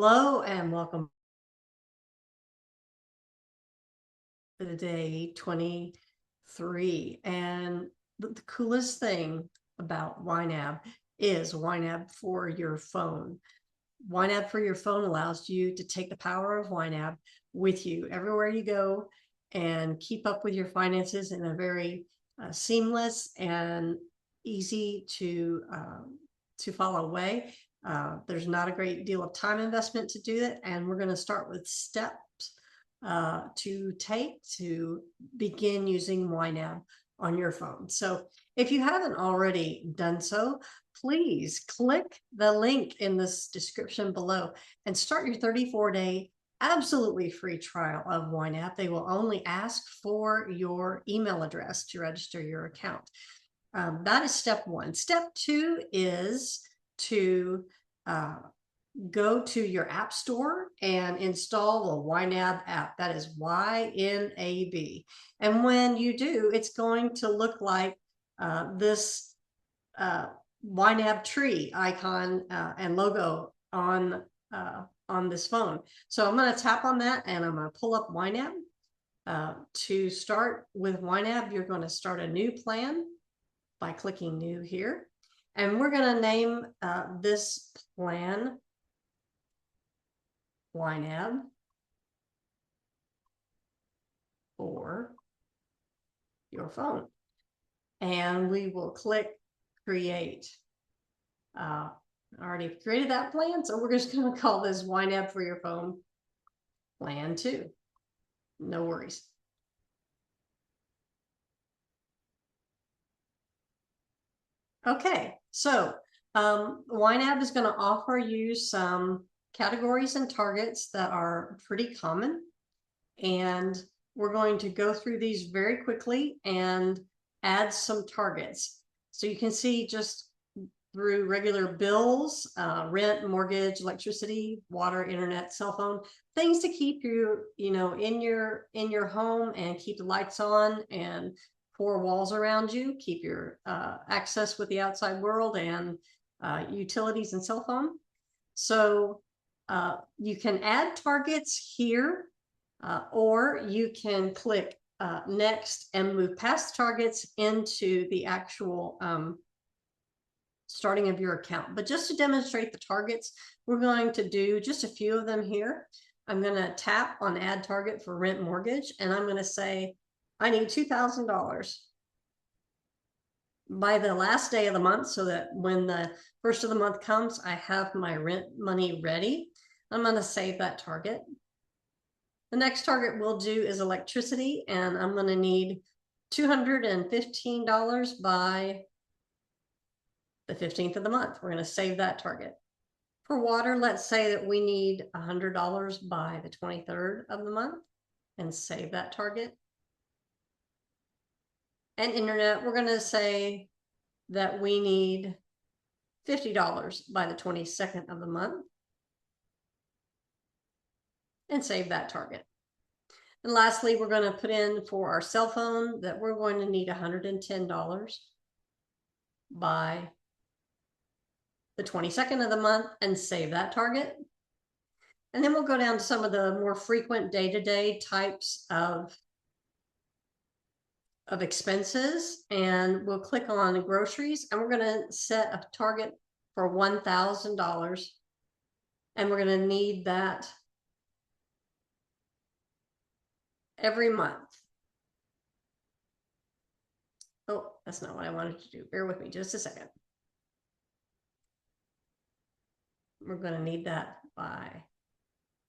Hello and welcome to the day 23. And the coolest thing about YNAB is YNAB for your phone. YNAB for your phone allows you to take the power of YNAB with you everywhere you go and keep up with your finances in a very seamless and easy to follow way. There's not a great deal of time investment to do it, and we're going to start with steps to take to begin using YNAB on your phone. So if you haven't already done so, please click the link in this description below and start your 34-day absolutely free trial of YNAB. They will only ask for your email address to register your account. That is step one. Step two is to go to your app store and install the YNAB app. That is YNAB. And when you do, it's going to look like this YNAB tree icon and logo on this phone. So I'm going to tap on that and I'm going to pull up YNAB. To start with YNAB, you're going to start a new plan by clicking new here. And we're going to name this plan YNAB for your phone. And we will click create. I already created that plan, so we're just going to call this YNAB for your phone plan 2. No worries. Okay, so YNAB is going to offer you some categories and targets that are pretty common, and we're going to go through these very quickly and add some targets. So you can see just through regular bills, rent, mortgage, electricity, water, internet, cell phone, things to keep you, in your home and keep the lights on and 4 walls around you, keep your access with the outside world and utilities and cell phone. So you can add targets here, or you can click next and move past targets into the actual starting of your account. But just to demonstrate the targets, we're going to do just a few of them here. I'm going to tap on add target for rent mortgage, and I'm going to say, I need $2,000 by the last day of the month so that when the first of the month comes, I have my rent money ready. I'm going to save that target. The next target we'll do is electricity, and I'm going to need $215 by the 15th of the month. We're going to save that target. For water, let's say that we need $100 by the 23rd of the month and save that target. And internet, we're going to say that we need $50 by the 22nd of the month and save that target. And lastly, we're going to put in for our cell phone that we're going to need $110 by the 22nd of the month and save that target. And then we'll go down to some of the more frequent day-to-day types of expenses, and we'll click on groceries, and we're going to set a target for $1,000, and we're going to need that every month. Oh, that's not what I wanted to do. Bear with me just a second. We're going to need that by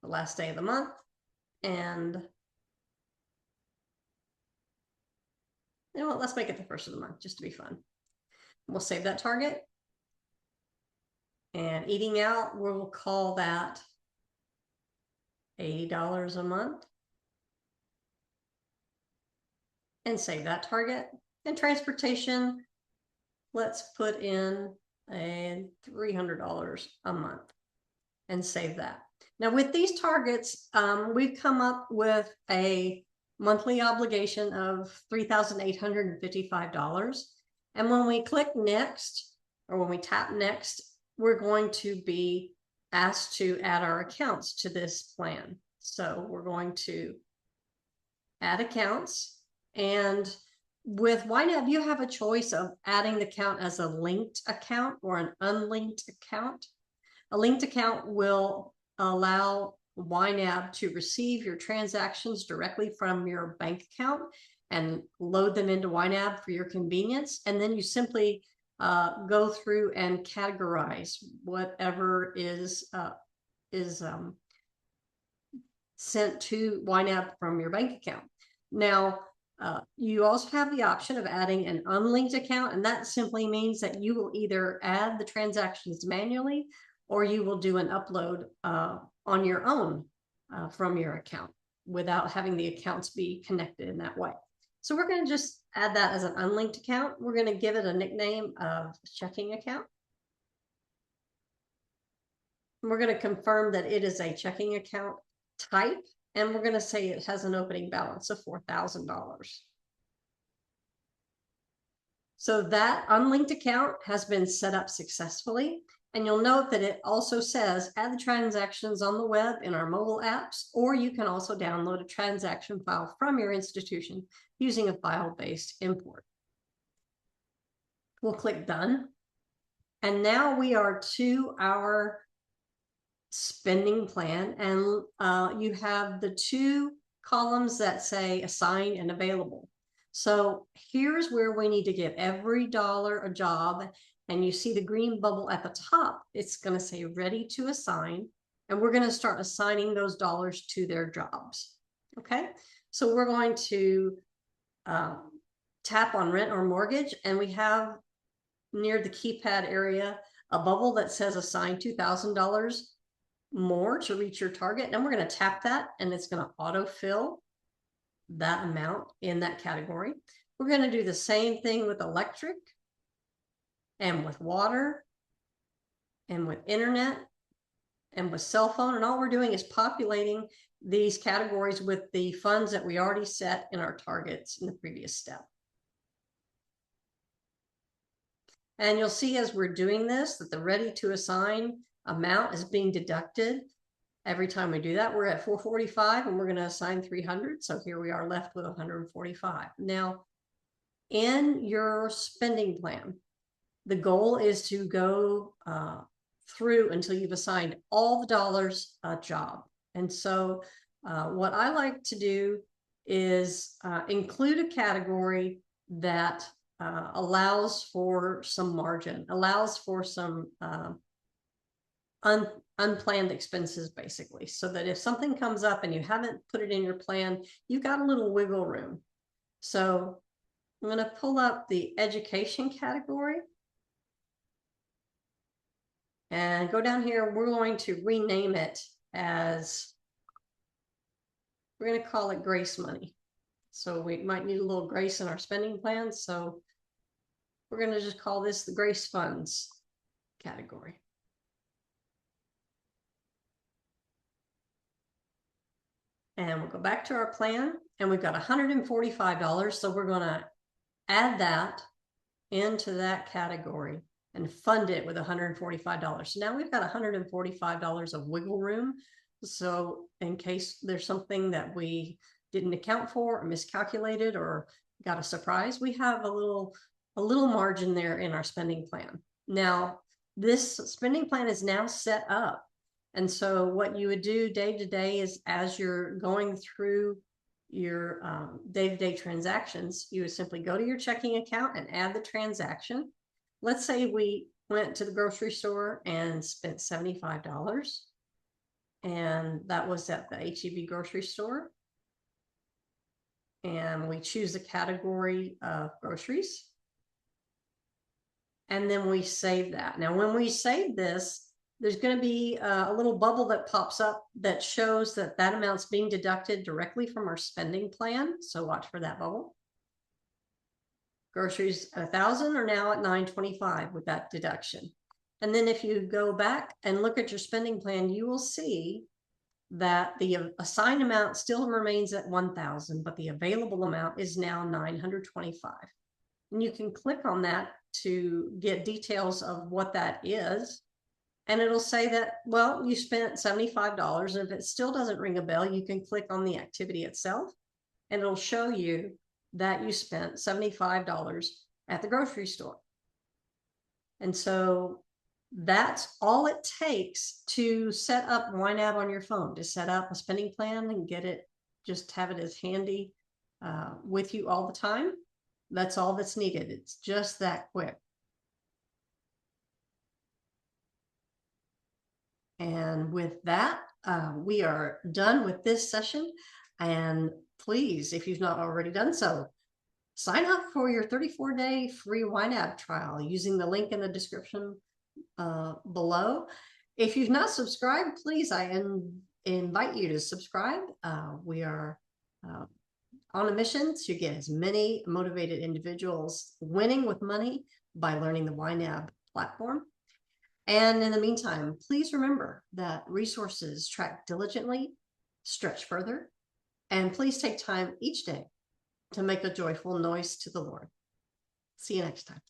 the last day of the month, and you know what, let's make it the first of the month just to be fun. We'll save that target. And eating out, we'll call that $80 a month and save that target. And transportation, let's put in a $300 a month and save that. Now with these targets, we've come up with a monthly obligation of $3,855. And when we click next, or when we tap next, we're going to be asked to add our accounts to this plan. So we're going to add accounts, and with YNAB, you have a choice of adding the account as a linked account or an unlinked account. A linked account will allow YNAB to receive your transactions directly from your bank account and load them into YNAB for your convenience. And then you simply go through and categorize whatever is sent to YNAB from your bank account. Now, you also have the option of adding an unlinked account, and that simply means that you will either add the transactions manually or you will do an upload on your own from your account without having the accounts be connected in that way. So we're going to just add that as an unlinked account. We're going to give it a nickname of checking account. And we're going to confirm that it is a checking account type, and we're going to say it has an opening balance of $4,000. So that unlinked account has been set up successfully. And you'll note that it also says add the transactions on the web in our mobile apps, or you can also download a transaction file from your institution using a file-based import. We'll click done. And now we are to our spending plan, and you have the two columns that say assigned and available. So here's where we need to give every dollar a job, and you see the green bubble at the top. It's going to say ready to assign, and we're going to start assigning those dollars to their jobs. Okay, so we're going to tap on rent or mortgage, and we have near the keypad area a bubble that says assign $2,000 more to reach your target. And we're going to tap that, and it's going to autofill that amount in that category. We're going to do the same thing with electric and with water and with internet and with cell phone. And all we're doing is populating these categories with the funds that we already set in our targets in the previous step. And you'll see as we're doing this that the ready to assign amount is being deducted every time we do that. We're at 445 and we're going to assign 300. So here we are left with 145. Now, in your spending plan, the goal is to go through until you've assigned all the dollars a job. And so what I like to do is include a category that allows for some margin, allows for some unplanned expenses, basically, so that if something comes up and you haven't put it in your plan, you've got a little wiggle room. So I'm going to pull up the education category and go down here. We're going to rename it as, we're going to call it grace money. So we might need a little grace in our spending plan. So we're going to just call this the grace funds category. And we'll go back to our plan, and we've got $145. So we're going to add that into that category and fund it with $145. So now we've got $145 of wiggle room. So in case there's something that we didn't account for or miscalculated or got a surprise, we have a little margin there in our spending plan. Now, this spending plan is now set up. And so what you would do day to day is, as you're going through your day-to-day transactions, you would simply go to your checking account and add the transaction. Let's say we went to the grocery store and spent $75, and that was at the HEB grocery store. And we choose the category of groceries. And then we save that. Now, when we save this, there's going to be a little bubble that pops up that shows that that amount's being deducted directly from our spending plan. So watch for that bubble. Groceries at 1,000 are now at $925 with that deduction. And then if you go back and look at your spending plan, you will see that the assigned amount still remains at 1,000, but the available amount is now $925. And you can click on that to get details of what that is. and it'll say that, well, you spent $75. And if it still doesn't ring a bell, you can click on the activity itself, and it'll show you that you spent $75 at the grocery store. And so that's all it takes to set up YNAB on your phone, to set up a spending plan and get it, just have it as handy with you all the time. That's all that's needed. It's just that quick. And with that, we are done with this session. And please, if you've not already done so, sign up for your 34-day free YNAB trial using the link in the description below. If you've not subscribed, please, I invite you to subscribe. We are on a mission to get as many motivated individuals winning with money by learning the YNAB platform. And in the meantime, please remember that resources track diligently, stretch further, and please take time each day to make a joyful noise to the Lord. See you next time.